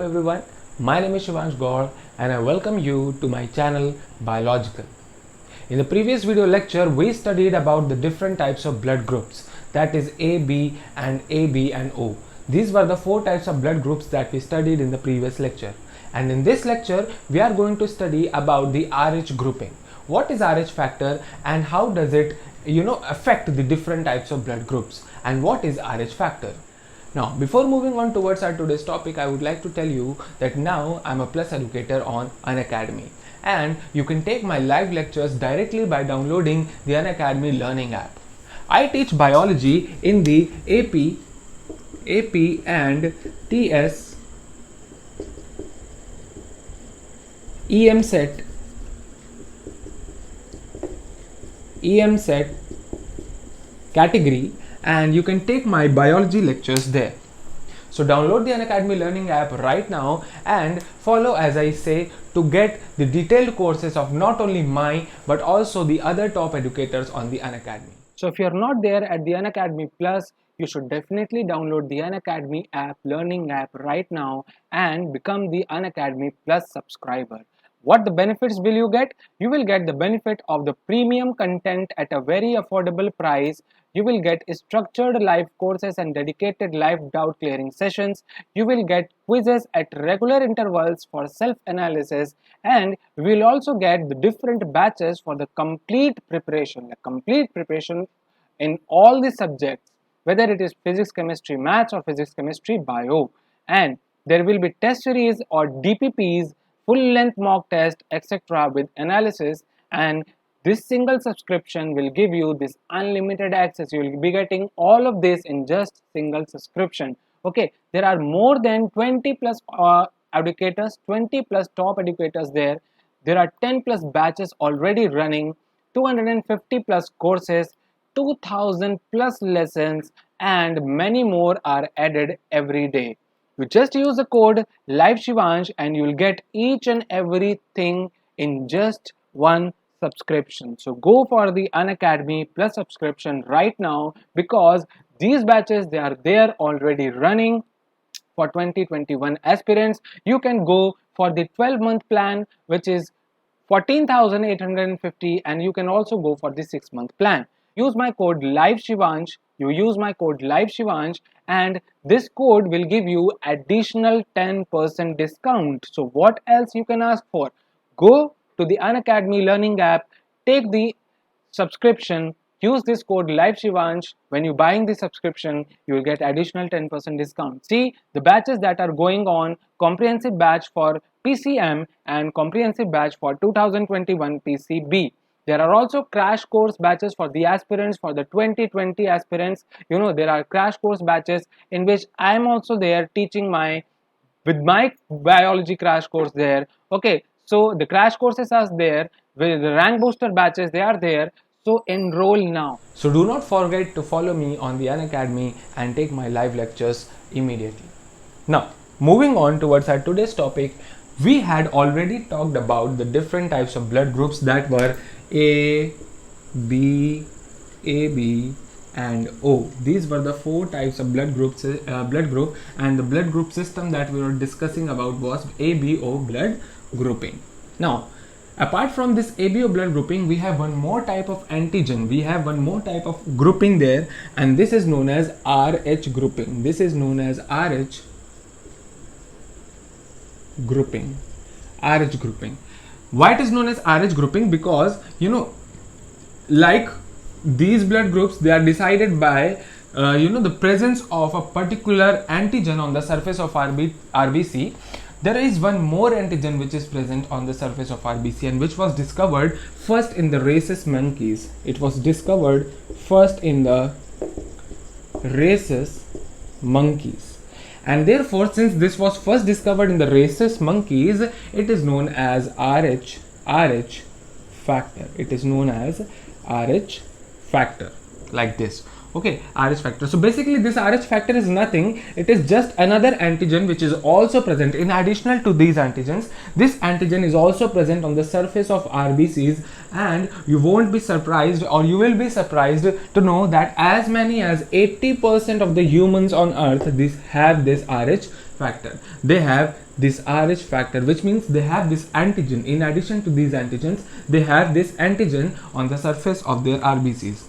everyone, my name is Shivansh Gaur and I welcome you to my channel Biological. In the previous video lecture, we studied about the different types of blood groups, that is AB and AB and O. These were the four types of blood groups that we studied in the previous lecture. And in this lecture, we are going to study about the RH grouping. What is RH factor and how does it affect the different types of blood groups, and what is RH factor? Now, before moving on towards our today's topic, I would like to tell you that now I'm a Plus educator on Unacademy, and you can take my live lectures directly by downloading the Unacademy learning app. I teach biology in the AP and TS EM set category, and you can take my biology lectures there. So download the Unacademy learning app right now and follow as I say to get the detailed courses of not only my but also the other top educators on the Unacademy. So if you're not there at the Unacademy Plus, you should definitely download the Unacademy app, learning app right now and become the Unacademy Plus subscriber. What the benefits will you get? You will get the benefit of the premium content at a very affordable price. You will get structured live courses and dedicated live doubt clearing sessions. You will get quizzes at regular intervals for self-analysis, and you will also get the different batches for the complete preparation in all the subjects, whether it is physics, chemistry, maths or physics, chemistry, bio. And there will be test series or DPPs, full length mock test, etc. with analysis, and this single subscription will give you this unlimited access. You will be getting all of this in just single subscription. Okay, there are more than 20 plus educators, 20 plus top educators there. There are 10 plus batches already running, 250 plus courses, 2000 plus lessons, and many more are added every day. You just use the code LIVEShivansh and you will get each and everything in just one subscription. So go for the Unacademy Plus subscription right now, because these batches, they are there already running for 2021 aspirants. You can go for the 12-month plan, which is 14,850, and you can also go for the 6-month plan. Use my code LIVEShivansh. You use my code LIVEShivansh and this code will give you additional 10% discount. So what else you can ask for? Go to the Unacademy learning app, take the subscription, use this code LIVEShivansh. When you're buying the subscription, you will get additional 10% discount. See the batches that are going on: comprehensive batch for PCM and comprehensive batch for 2021 PCB. There are also crash course batches for the aspirants, for the 2020 aspirants. There are crash course batches in which I am also there teaching with my biology crash course there. Okay, so the crash courses are there, with the rank booster batches, they are there. So enroll now. So do not forget to follow me on the Unacademy and take my live lectures immediately. Now, moving on towards our today's topic, we had already talked about the different types of blood groups that were A, B, AB and O. These were the four types of blood group, and the blood group system that we were discussing about was ABO blood grouping. Now, apart from this ABO blood grouping, we have one more type of antigen. We have one more type of grouping there, and this is known as RH grouping. This is known as RH grouping. RH grouping. Why it is known as RH grouping? Because like these blood groups, they are decided by the presence of a particular antigen on the surface of RBC. There is one more antigen which is present on the surface of RBC and which was discovered first in the rhesus monkeys. It was discovered first in the rhesus monkeys. And therefore, since this was first discovered in the rhesus monkeys, it is known as RH factor. It is known as RH factor, like this. Okay, RH factor. So basically this RH factor is nothing. It is just another antigen which is also present. In additional to these antigens, this antigen is also present on the surface of RBCs, and you won't be surprised, or you will be surprised to know that as many as 80% of the humans on earth have this RH factor. They have this Rh factor, which means they have this antigen. In addition to these antigens, they have this antigen on the surface of their RBCs.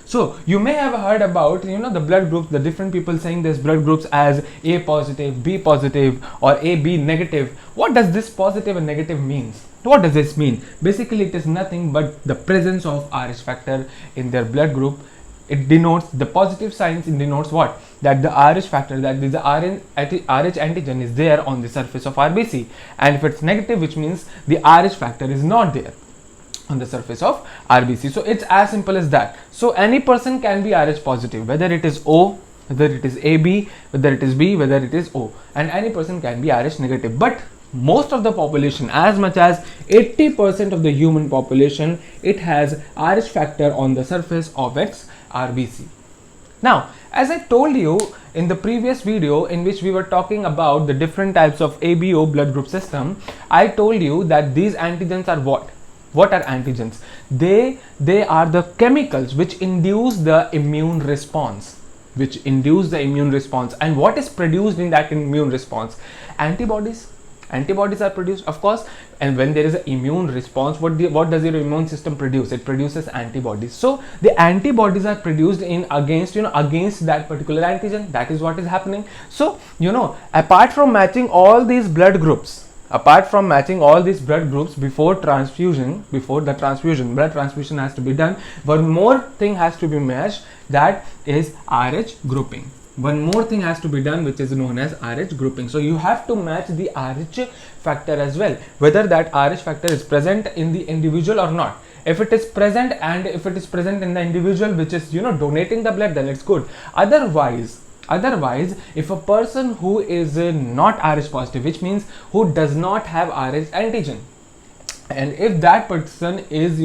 So you may have heard about, the blood groups, the different people saying there's blood groups as A positive, B positive, or AB negative. What does this positive and negative means? What does this mean? Basically, it is nothing but the presence of Rh factor in their blood group. It denotes the positive signs. It denotes what? That the Rh factor, that is the Rh antigen is there on the surface of RBC. And if it's negative, which means the Rh factor is not there on the surface of RBC. So it's as simple as that. So any person can be Rh positive, whether it is O, whether it is AB, whether it is B, whether it is O, and any person can be Rh negative. But most of the population, as much as 80% of the human population, it has Rh factor on the surface of its RBC. Now, as I told you in the previous video in which we were talking about the different types of ABO blood group system, I told you that these antigens are what? What are antigens? They are the chemicals which induce the immune response. And what is produced in that immune response? Antibodies. Antibodies are produced, of course, and when there is an immune response, what does your immune system produce? It produces antibodies. So the antibodies are produced against that particular antigen. That is what is happening. So apart from matching all these blood groups, before the transfusion, blood transfusion has to be done. One more thing has to be matched, that is Rh grouping. One more thing has to be done, which is known as Rh grouping. So you have to match the Rh factor as well, whether that Rh factor is present in the individual or not. If it is present, and if it is present in the individual which is donating the blood, then it's good. Otherwise, if a person who is not Rh positive, which means who does not have Rh antigen, and if that person is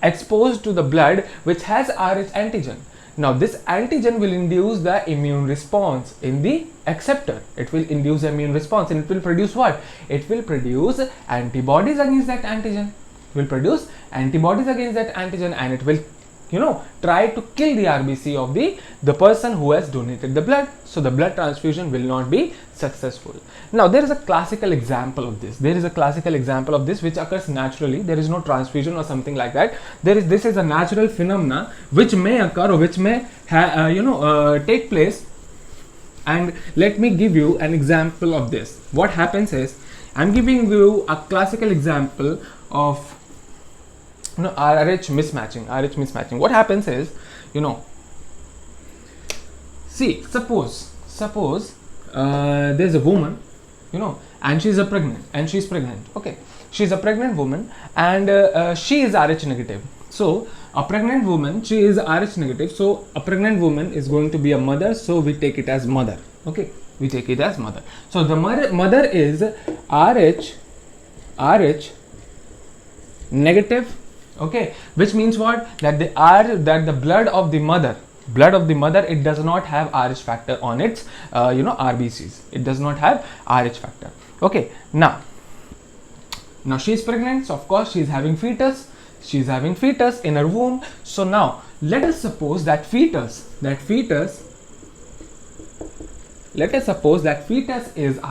exposed to the blood which has Rh antigen, now this antigen will induce the immune response in the acceptor. It will induce immune response, and it will produce what? It will produce antibodies against that antigen. And it will try to kill the RBC of the person who has donated the blood. So the blood transfusion will not be successful. Now there is a classical example of this. Which occurs naturally. There is no transfusion or something like that. This is a natural phenomena which may occur, or which may take place. And let me give you an example of this. What happens is, I'm giving you a classical example of RH mismatching. What happens is, see, suppose there's a woman, and she's pregnant. Okay, she's a pregnant woman, and she is Rh negative. So a pregnant woman, she is Rh negative. So a pregnant woman is going to be a mother. So we take it as mother. Okay, we take it as mother. So the mother is Rh negative. Okay, which means what? That the blood of the mother, it does not have Rh factor on its RBCs. It does not have Rh factor. Okay, now she is pregnant, so of course she is having fetus. In her womb. So now let us suppose that fetus is Rh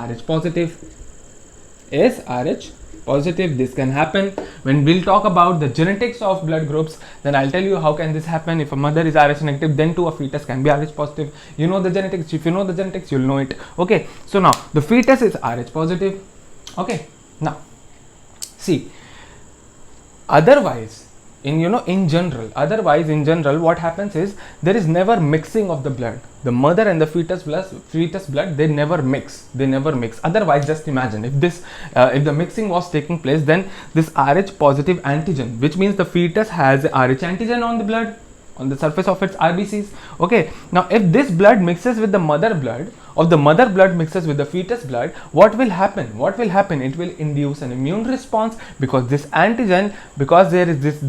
positive. This can happen. When we'll talk about the genetics of blood groups, then I'll tell you how can this happen. If a mother is Rh negative, then too a fetus can be Rh positive. You know the genetics. If you know the genetics, you'll know it. Okay, so now the fetus is Rh positive. Okay, now see, otherwise in general, what happens is, there is never mixing of the blood. The mother and the fetus blood, they never mix. Otherwise, just imagine if the mixing was taking place, then this Rh positive antigen, which means the fetus has Rh antigen on the blood, on the surface of its RBCs. Okay, now if this blood mixes with the mother blood, or the mother blood mixes with the fetus blood, what will happen? It will induce an immune response, because this antigen, because there is this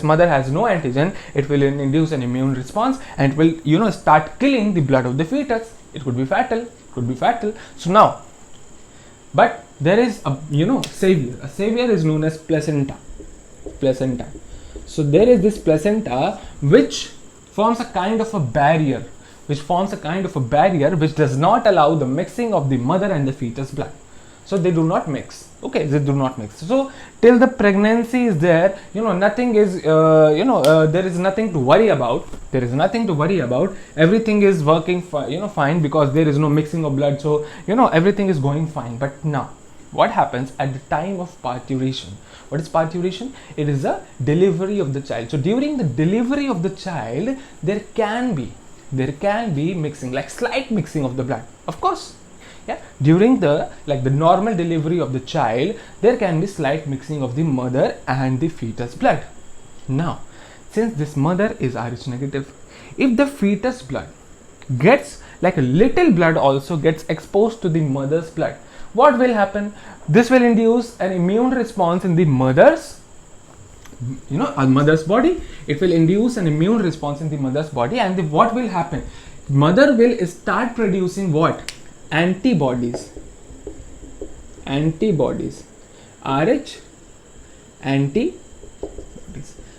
mother has no antigen, it will induce an immune response, and it will start killing the blood of the fetus. It could be fatal. So now, but there is a savior. A savior is known as placenta. So there is this placenta which forms a kind of a barrier which forms a kind of a barrier which does not allow the mixing of the mother and the fetus blood. So they do not mix. Okay, they do not mix. So till the pregnancy is there, nothing is, there is nothing to worry about. There is nothing to worry about. Everything is working, fine, because there is no mixing of blood. So everything is going fine. But now, what happens at the time of parturition? What is parturition? It is a delivery of the child. So during the delivery of the child, there can be mixing, like slight mixing of the blood. Of course. Yeah, during the normal delivery of the child, there can be slight mixing of the mother and the fetus blood. Now, since this mother is Rh negative, if the fetus blood gets, like a little blood also gets exposed to the mother's blood, what will happen? This will induce an immune response in the mother's body. It will induce an immune response in the mother's body, and what will happen? Mother will start producing what? Antibodies. Rh antibodies.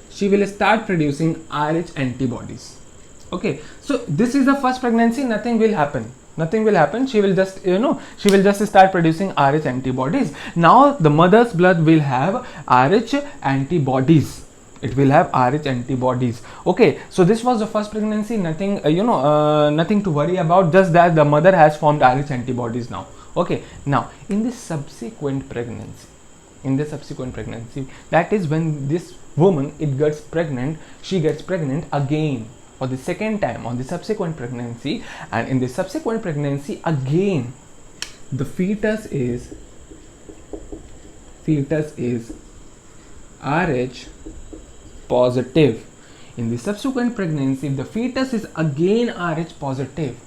She will start producing Rh antibodies. Okay, so this is the first pregnancy. Nothing will happen. She will just start producing Rh antibodies. Now the mother's blood will have Rh antibodies. It will have Rh antibodies. Okay, so this was the first pregnancy. Nothing, nothing to worry about. Just that the mother has formed Rh antibodies now. Okay, now in the subsequent pregnancy, that is when this woman she gets pregnant again for the second time on the subsequent pregnancy, and in the subsequent pregnancy again the fetus is Rh positive. In the subsequent pregnancy, the fetus is again Rh positive,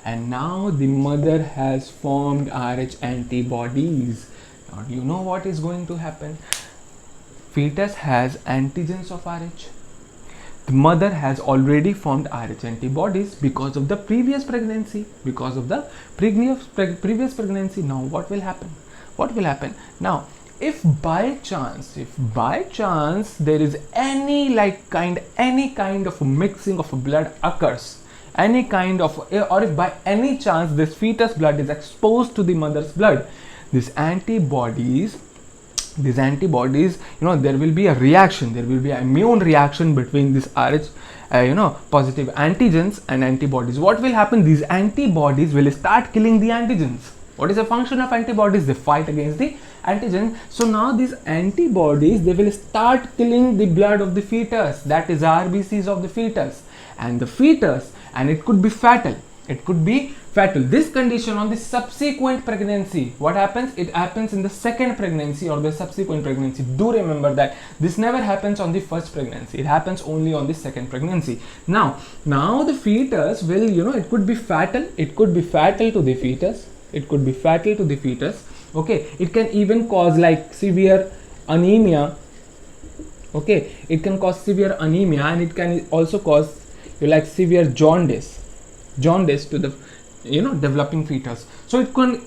and now the mother has formed Rh antibodies. Now do you know what is going to happen? Fetus has antigens of Rh. The mother has already formed Rh antibodies because of the previous pregnancy. Now what will happen? Now, if by chance there is any kind of mixing of blood occurs, or if by any chance this fetus blood is exposed to the mother's blood, these antibodies, there will be a reaction, there will be an immune reaction between this Rh positive antigens and antibodies. What will happen? These antibodies will start killing the antigens. What is the function of antibodies? They fight against the antigen. So now these antibodies, they will start killing the blood of the fetus, that is RBCs of the fetus, and it could be fatal. This condition on the subsequent pregnancy, what happens? It happens in the second pregnancy or the subsequent pregnancy. Do remember that this never happens on the first pregnancy. It happens only on the second pregnancy. Now the fetus will, it could be fatal. It could be fatal to the fetus. Okay, it can even cause like severe anemia. Okay, it can cause severe anemia, and it can also cause severe jaundice to the developing fetus. So it can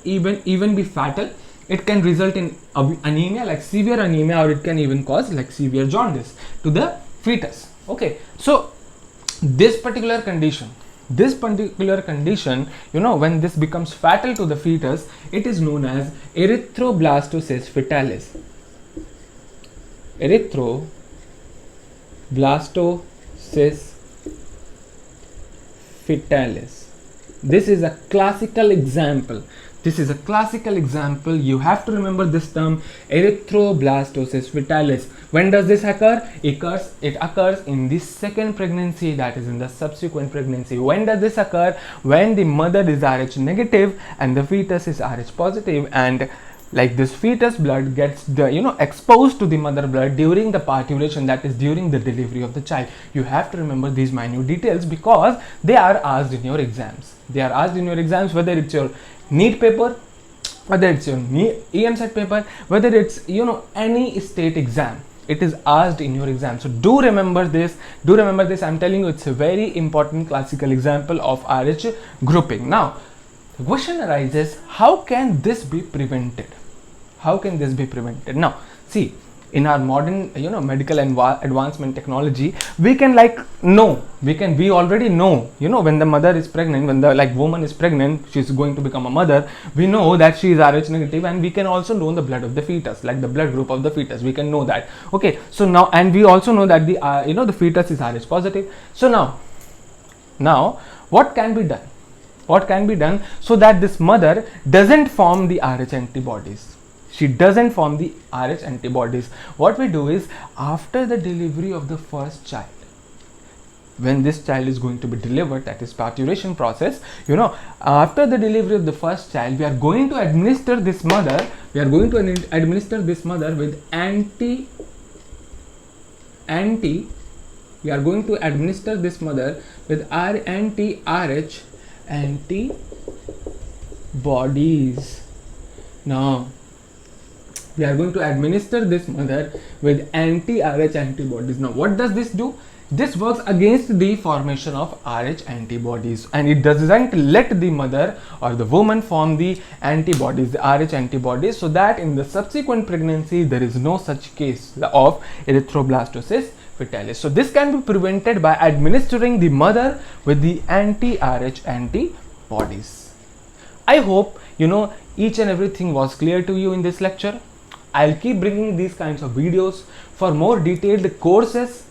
even be fatal. It can result in anemia, like severe anemia, or it can even cause like severe jaundice to the fetus. Okay, so this particular condition, when this becomes fatal to the fetus, it is known as erythroblastosis fetalis. Erythroblastosis fetalis. This is a classical example. You have to remember this term, erythroblastosis fetalis. When does this occur? It occurs in the second pregnancy, that is in the subsequent pregnancy. When does this occur? When the mother is Rh negative and the fetus is Rh positive, and like this fetus blood gets exposed to the mother blood during the parturition, that is during the delivery of the child. You have to remember these minute details because they are asked in your exams. Whether it's your NEET paper, whether it's your EMSET paper, whether it's any state exam. It is asked in your exam. So do remember this. I'm telling you, it's a very important classical example of Rh grouping. Now the question arises, how can this be prevented? Now see, in our modern medical advancement technology, we can like know, we already know, when the mother is pregnant, when the woman is pregnant, she's going to become a mother, we know that she is Rh negative, and we can also know the blood of the fetus, like the blood group of the fetus, we can know that. Okay, so now, and we also know that the the fetus is Rh positive. So now what can be done? What can be done so that this mother doesn't form the Rh antibodies? She doesn't form the Rh antibodies. What we do is, after the delivery of the first child, when this child is going to be delivered, that is parturition process, after the delivery of the first child, we are going to administer this mother, with anti-Rh antibodies. Now we are going to administer this mother with anti-Rh antibodies. Now what does this do? This works against the formation of Rh antibodies, and it doesn't let the mother or the woman form the antibodies, the Rh antibodies, so that in the subsequent pregnancy there is no such case of erythroblastosis fetalis. So this can be prevented by administering the mother with the anti-Rh antibodies. I hope each and everything was clear to you in this lecture. I'll keep bringing these kinds of videos for more detailed courses.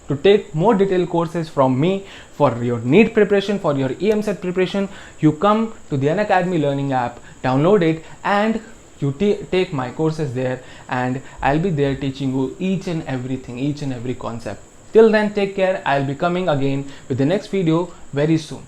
To take more detailed courses from me for your NEET preparation, for your EAMCET preparation, you come to the Unacademy Learning app, download it, and you take my courses there, and I'll be there teaching you each and everything, each and every concept. Till then, take care. I'll be coming again with the next video very soon.